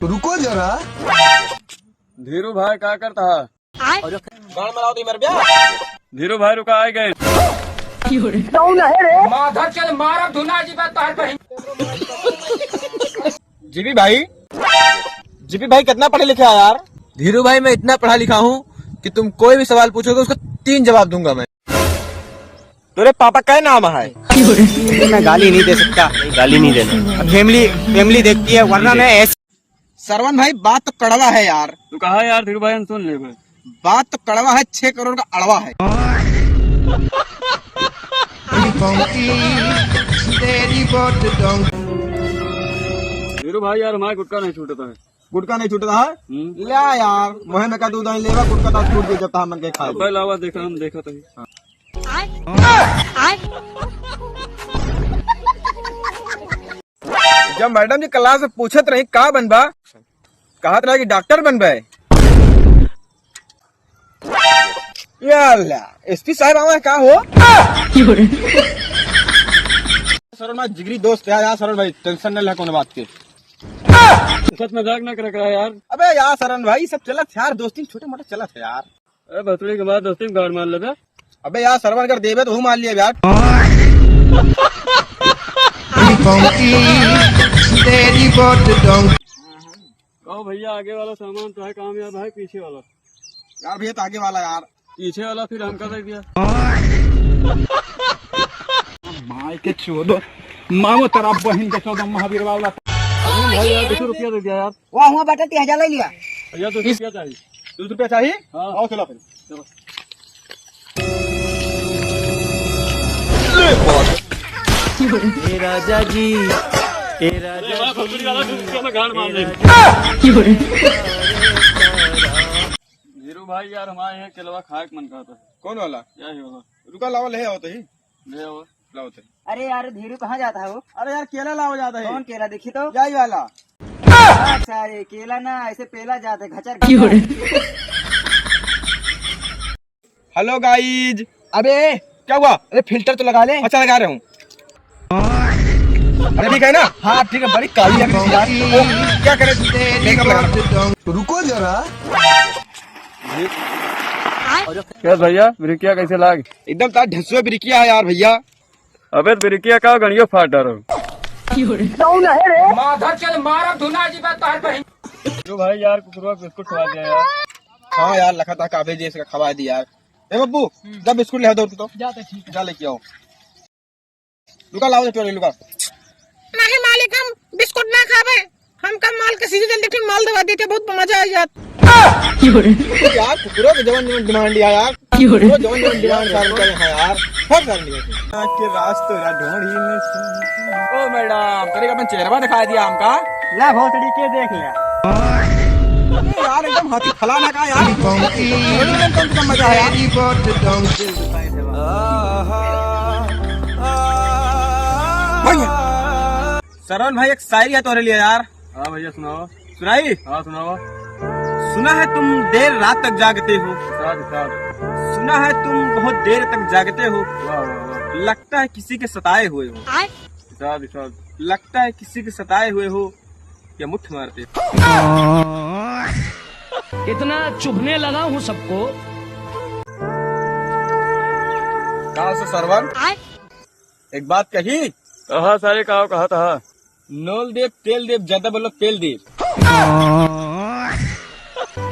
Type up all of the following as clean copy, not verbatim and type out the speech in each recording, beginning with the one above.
तो रुको जरा। धीरू भाई क्या करता है? गाड़ में लाओ तो मर गया। धीरू भाई रुका आए गए। माधर चल मारा धुना जी बात तार बहन। जीपी भाई कितना पढ़े लिखे है यार? धीरू भाई मैं इतना पढ़ा लिखा हूँ कि तुम कोई भी सवाल पूछोगे उसका 3 जवाब दूंगा मैं। तेरे पापा का नाम है? मैं गाली नहीं दे सकता। गाली नहीं देना। फैमिली देखती है वरना मैं ऐसे। सरवन भाई बात तो कड़वा है यार। तू कहा यार धीरू भाई हम सुन ले। बात तो कड़वा है, 6 करोड़ का अड़वा है। धीरू भाई यार हमारा गुटका नहीं छूटता है। गुटका नहीं छूटता है? ले यार मोहे में का दूध नहीं लेवा, गुटका तो छूट गया जब तक मन के खाए। पहले आवाज देखा हम देखा तो जब मैडम जी क्लास में पूछत रही का बनबा, कहत रहा कि डॉक्टर बनबे। एसपी साहब आवा का हो? सरल भाई जिगरी दोस्त है यार। सरल भाई टेंशन नहीं ले कोनो बात के। सच मजाक ना कर रहा यार। अबे यार सरन भाई सब चलत है यार, दोस्ती छोटे मोटे चलत है यार। अरे भतुड़ी के बाद दोस्ती में गाड़ मार ले। अबे यार सरवन कर देवे तो हूँ मान लिया यार। कहो भैया आगे वाला सामान तो है कामयाब है, पीछे वाला यार भैया तो आगे वाला यार। पीछे वाला फिर हमका दे दिया। माई के चोदो मामो तेरा बहन के चोदो महावीर वाला। भाई यार 200 रुपया दे दिया यार। वाह हुआ बेटा 3000 ले लिया। भैया 200 रुपया चाहिए। 200 रुपया चाहिए? हाँ। आओ चलो फिर चलो। ए राजा जी, ए राजा भतुड़ी वाला 200 रुपया में गाड़ मार दे। धीरू भाई यार हमारे यहाँ केलवा खाए मन करता है। कौन वाला? क्या ही होगा? रुका लाओ ले आओ तो ही। ले आओ। लाओ तो। अरे यार धीरू कहाँ जाता है वो? अरे यार केला लाओ जाता है। कौन केला देखी तो? यही वाला। अच्छा अरे केला ना ऐसे पेला जाते घचर। Hello guys. अबे क्या हुआ? अरे फिल्टर तो लगा ले। अच्छा लगा रहा हूँ। अरे ठीक है ना? हाँ ठीक है। बड़ी काली लग रही है यार। ओ, क्या करे? मेकअप लगाना। तो रुको जरा। क्या भैया ब्रिकिया कैसे लाग? एकदम तार ढसुआ बिरिकिया है यार भैया। अबे ब्रिकिया का गणियो फाट रहा। माधर चल मारा धुना जी बात तार बहन। जो भाई यार कुकुरवा बिस्कुट खवा दिया यार। हाँ यार लखा था काफे जैसे खवा दी यार। ए बब्बू जब बिस्कुट ले दो तो जाते ठीक जा लेके आओ। लुका लाओ तो लुका। नहीं मालिक हम बिस्कुट ना खावे, हम कम माल के सीजन देखे माल दवा देते बहुत मजा आ जाता। यार कुकुरों के जवन जवन डिमांड लिया यार। कुकुरों जवन जवन डिमांड कर है यार। बहुत सारी के रास्ते यार ढोंढी में। ओ मैडम तेरे का अपन चेहरा दिखा दिया हमका। ला भोसड़ी के देख लिया। यार एकदम हाथी फलाना का यार। एकदम मजा है यार। सरवन भाई एक शायरी है तोरे लिए यार। हाँ भैया सुनाओ। सुनाई? हाँ सुनाओ। सुना है तुम देर रात तक जागते हो। साथ साथ। सुना है तुम बहुत देर तक जागते हो। वाह वाह वाह। लगता है किसी के सताए हुए हो। साथ साथ। लगता है किसी के सताए हुए हो या मुट्ठ मारते हो। इतना चुभने लगा हूँ सबको। कहा से सरवन एक बात कही। कहा सारे कहा था। नोल देव तेल देव ज्यादा बोलो तेल देव।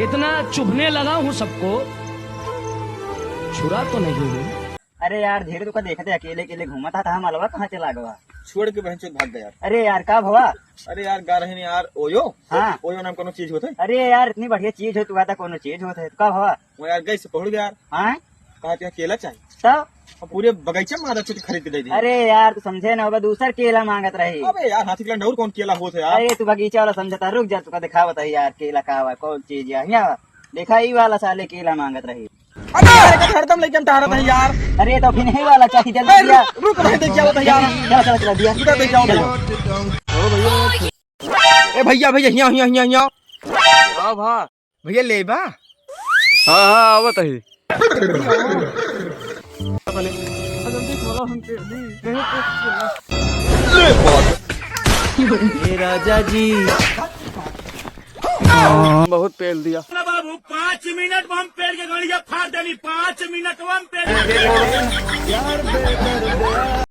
इतना चुभने लगा हूँ सबको, छुरा तो नहीं हूँ। अरे यार धीरू का देखते अकेले अकेले घूमता था मलवा कहाँ चला गया? छोड़ के बहन भाग गया यार। अरे यार का भवा? अरे यार गा रहे यार ओयो। हाँ। ओयो नाम कोनो चीज होता है। अरे यार इतनी बढ़िया चीज है तू आता कोनो चीज होता है का भवा? वो यार गई से पहुंच गया यार। हाँ कहा क्या केला चाहिए तब? और पूरे बगीचे में आधा छुट्टी खरीद के दे दी। अरे यार तू समझे ना दूसर केला मांगत रही। अबे यार हाथी के और कौन केला होता है यार। अरे तू बगीचा वाला समझता रुक जा तुका दिखा बता यार केला का हुआ कौन चीज यहाँ देखा ही वाला साले केला मांगत रही। अबे यार का हरदम लेके हम टहरत है यार। अरे तो फिर नहीं वाला चाहिए जल्दी दिया। रुक रहे थे क्या होता है यार। चला चला दिया रुका दे जाओ ए भैया भैया यहाँ यहाँ यहाँ यहाँ। हाँ भा भैया ले बा। हाँ हाँ आवत है। ए राजा जी, बहुत पेल दिया। बाबू 5 मिनट हम पेड़ के गड़िया फाड़ देनी, 5 मिनट हम पेड़